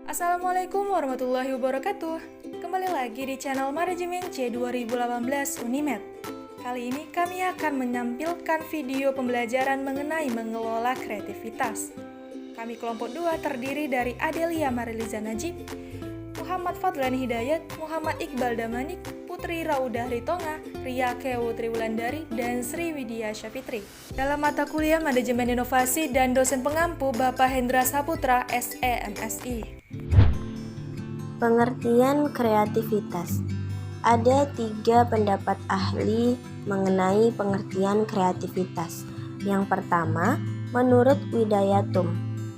Assalamualaikum warahmatullahi wabarakatuh. Kembali lagi di channel Manajemen C 2018 Unimed. Kali ini kami akan menampilkan video pembelajaran mengenai mengelola kreativitas. Kami kelompok 2 terdiri dari Adelia Mariliza Najib, Muhammad Fadlan Hidayat, Muhammad Iqbal Damanik, Putri Raudah Ritonga, Ria Kewo Triwulandari, dan Sri Widya Syafitri. Dalam mata kuliah Manajemen Inovasi dan dosen pengampu Bapak Hendra Saputra, SE MSI. Pengertian kreativitas. Ada 3 pendapat ahli mengenai pengertian kreativitas. Yang pertama, menurut Widayatum,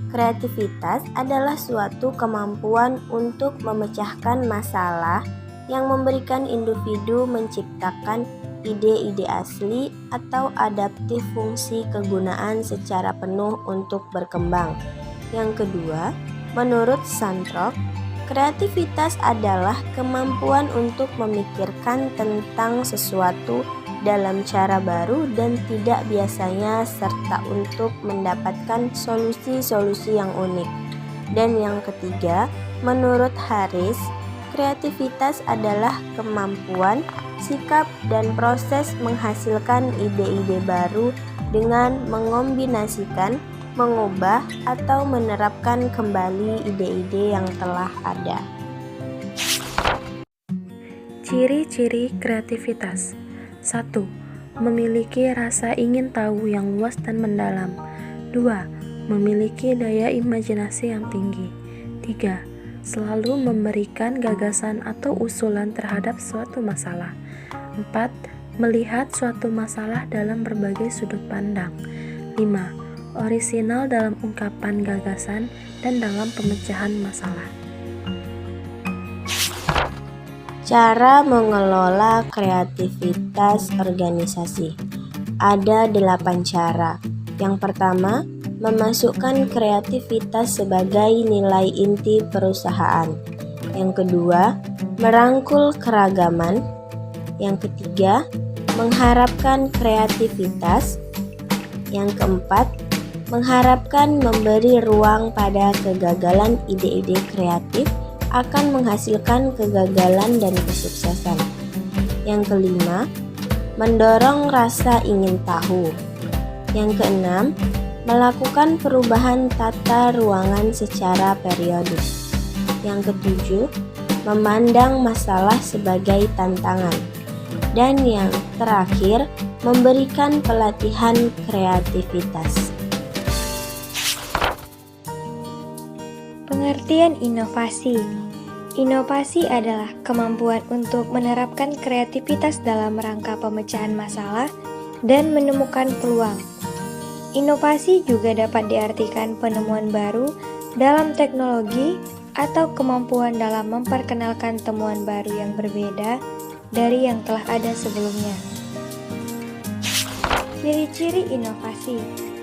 kreativitas adalah suatu kemampuan untuk memecahkan masalah yang memberikan individu menciptakan ide-ide asli atau adaptif fungsi kegunaan secara penuh untuk berkembang. Yang kedua, menurut Santrop, kreativitas adalah kemampuan untuk memikirkan tentang sesuatu dalam cara baru dan tidak biasanya serta untuk mendapatkan solusi-solusi yang unik. Dan yang ketiga, menurut Haris, kreativitas adalah kemampuan, sikap, dan proses menghasilkan ide-ide baru dengan mengombinasikan, mengubah, atau menerapkan kembali ide-ide yang telah ada. Ciri-ciri kreativitas. 1. Memiliki rasa ingin tahu yang luas dan mendalam. 2. Memiliki daya imajinasi yang tinggi. 3. Selalu memberikan gagasan atau usulan terhadap suatu masalah. 4. Melihat suatu masalah dalam berbagai sudut pandang. 5. Orisinal dalam ungkapan gagasan dan dalam pemecahan masalah. Cara mengelola kreativitas organisasi. Ada 8 cara. Yang pertama, memasukkan kreativitas sebagai nilai inti perusahaan. Yang kedua, merangkul keragaman. Yang ketiga, mengharapkan kreativitas. Yang keempat, mengharapkan memberi ruang pada kegagalan. Ide-ide kreatif akan menghasilkan kegagalan dan kesuksesan. Yang kelima, mendorong rasa ingin tahu. Yang keenam, melakukan perubahan tata ruangan secara periodik. Yang ketujuh, memandang masalah sebagai tantangan. Dan yang terakhir, memberikan pelatihan kreativitas. Pengertian inovasi. Inovasi adalah kemampuan untuk menerapkan kreativitas dalam rangka pemecahan masalah dan menemukan peluang. Inovasi juga dapat diartikan penemuan baru dalam teknologi atau kemampuan dalam memperkenalkan temuan baru yang berbeda dari yang telah ada sebelumnya. Ciri-ciri inovasi.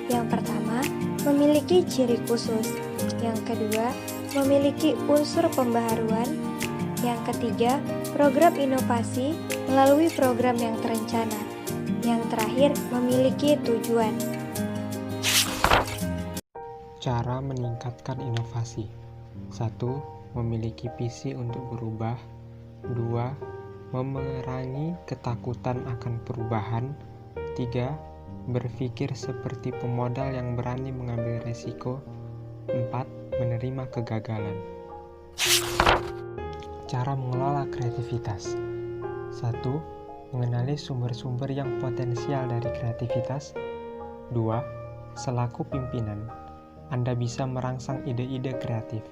Yang pertama, memiliki ciri khusus. Yang kedua, memiliki unsur pembaharuan. Yang ketiga, program inovasi melalui program yang terencana. Yang terakhir, memiliki tujuan. Cara meningkatkan inovasi. 1. Memiliki visi untuk berubah. 2. Memerangi ketakutan akan perubahan. 3. Berpikir seperti pemodal yang berani mengambil risiko. 4. Menerima kegagalan. Cara mengelola kreativitas. 1. Mengenali sumber-sumber yang potensial dari kreativitas. 2. Selaku pimpinan, Anda bisa merangsang ide-ide kreatif.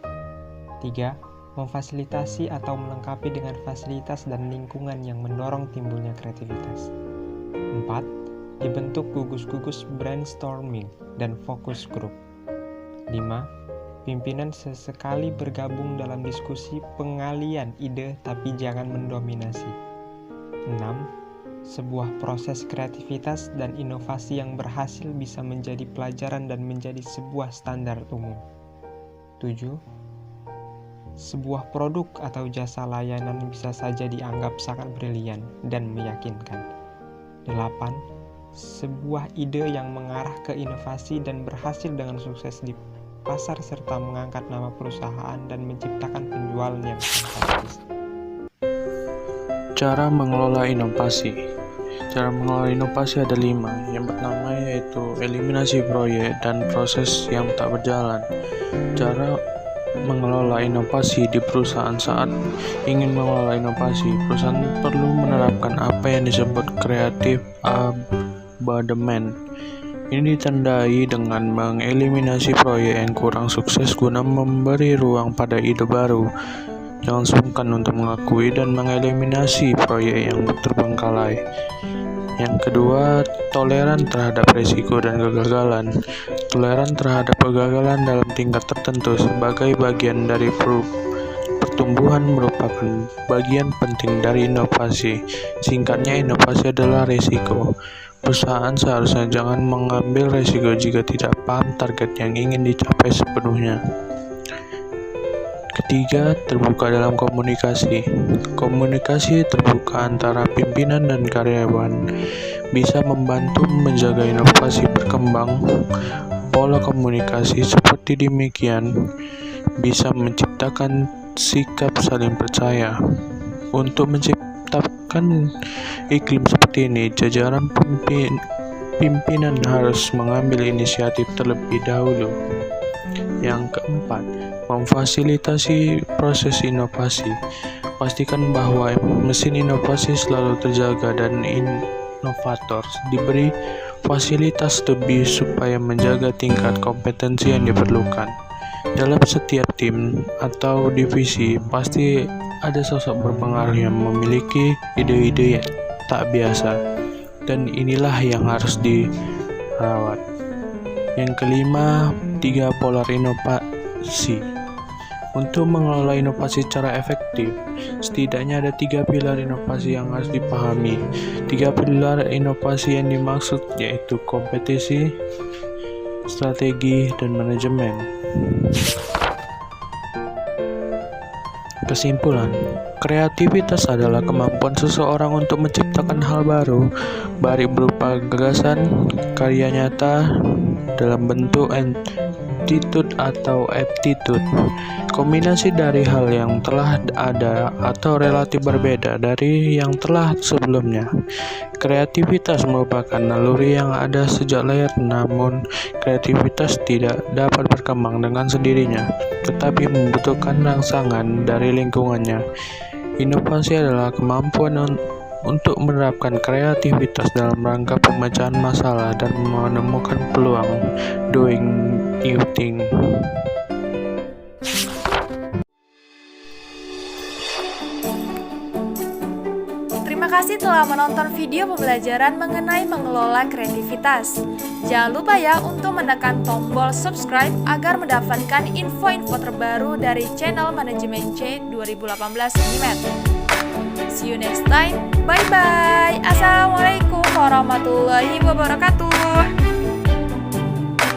3. Memfasilitasi atau melengkapi dengan fasilitas dan lingkungan yang mendorong timbulnya kreativitas. 4. Dibentuk gugus-gugus brainstorming dan fokus group. 5. Pimpinan sesekali bergabung dalam diskusi pengalian ide tapi jangan mendominasi. 6. Sebuah proses kreativitas dan inovasi yang berhasil bisa menjadi pelajaran dan menjadi sebuah standar umum. 7. Sebuah produk atau jasa layanan bisa saja dianggap sangat brilian dan meyakinkan. 8. Sebuah ide yang mengarah ke inovasi dan berhasil dengan sukses pasar serta mengangkat nama perusahaan dan menciptakan penjualan yang fantastis. Cara mengelola inovasi. Cara mengelola inovasi ada 5. Yang pertama yaitu eliminasi proyek dan proses yang tak berjalan. Cara mengelola inovasi di perusahaan. Saat ingin mengelola inovasi, perusahaan perlu menerapkan apa yang disebut creative abandonment. Ini ditandai dengan mengeliminasi proyek yang kurang sukses guna memberi ruang pada ide baru. Jangan sungkan untuk mengakui dan mengeliminasi proyek yang terbengkalai. Yang kedua, toleran terhadap risiko dan kegagalan. Toleran terhadap kegagalan dalam tingkat tertentu sebagai bagian dari pertumbuhan merupakan bagian penting dari inovasi. Singkatnya, inovasi adalah risiko. Perusahaan seharusnya jangan mengambil risiko jika tidak paham target yang ingin dicapai sepenuhnya. Ketiga, terbuka dalam komunikasi. Komunikasi terbuka antara pimpinan dan karyawan bisa membantu menjaga inovasi berkembang. Pola komunikasi seperti demikian bisa menciptakan sikap saling percaya. Untuk menciptakan iklim seperti ini, jajaran pimpinan harus mengambil inisiatif terlebih dahulu. Yang keempat, memfasilitasi proses inovasi. Pastikan bahwa mesin inovasi selalu terjaga dan inovator diberi fasilitas lebih supaya menjaga tingkat kompetensi yang diperlukan. Dalam setiap tim atau divisi, pasti ada sosok berpengaruh yang memiliki ide-ide tak biasa, dan inilah yang harus dirawat. Yang kelima, 3 polar inovasi. Untuk mengelola inovasi secara efektif, setidaknya ada 3 pilar inovasi yang harus dipahami. 3 pilar inovasi yang dimaksud yaitu kompetisi, strategi, dan manajemen. Kesimpulan, kreativitas adalah kemampuan seseorang untuk menciptakan hal baru, baik berupa gagasan, karya nyata, dalam bentuk attitude atau aptitude, kombinasi dari hal yang telah ada atau relatif berbeda dari yang telah sebelumnya. Kreativitas merupakan naluri yang ada sejak lahir, namun kreativitas tidak dapat berkembang dengan sendirinya, tetapi membutuhkan rangsangan dari lingkungannya. Inovasi adalah kemampuan untuk menerapkan kreativitas dalam rangka pemecahan masalah dan menemukan peluang, doing new thing. Terima kasih telah menonton video pembelajaran mengenai mengelola kreativitas. Jangan lupa ya untuk menekan tombol subscribe agar mendapatkan info-info terbaru dari channel Manajemen C 2018 Unimed. See you next time. Bye-bye. Assalamualaikum warahmatullahi wabarakatuh.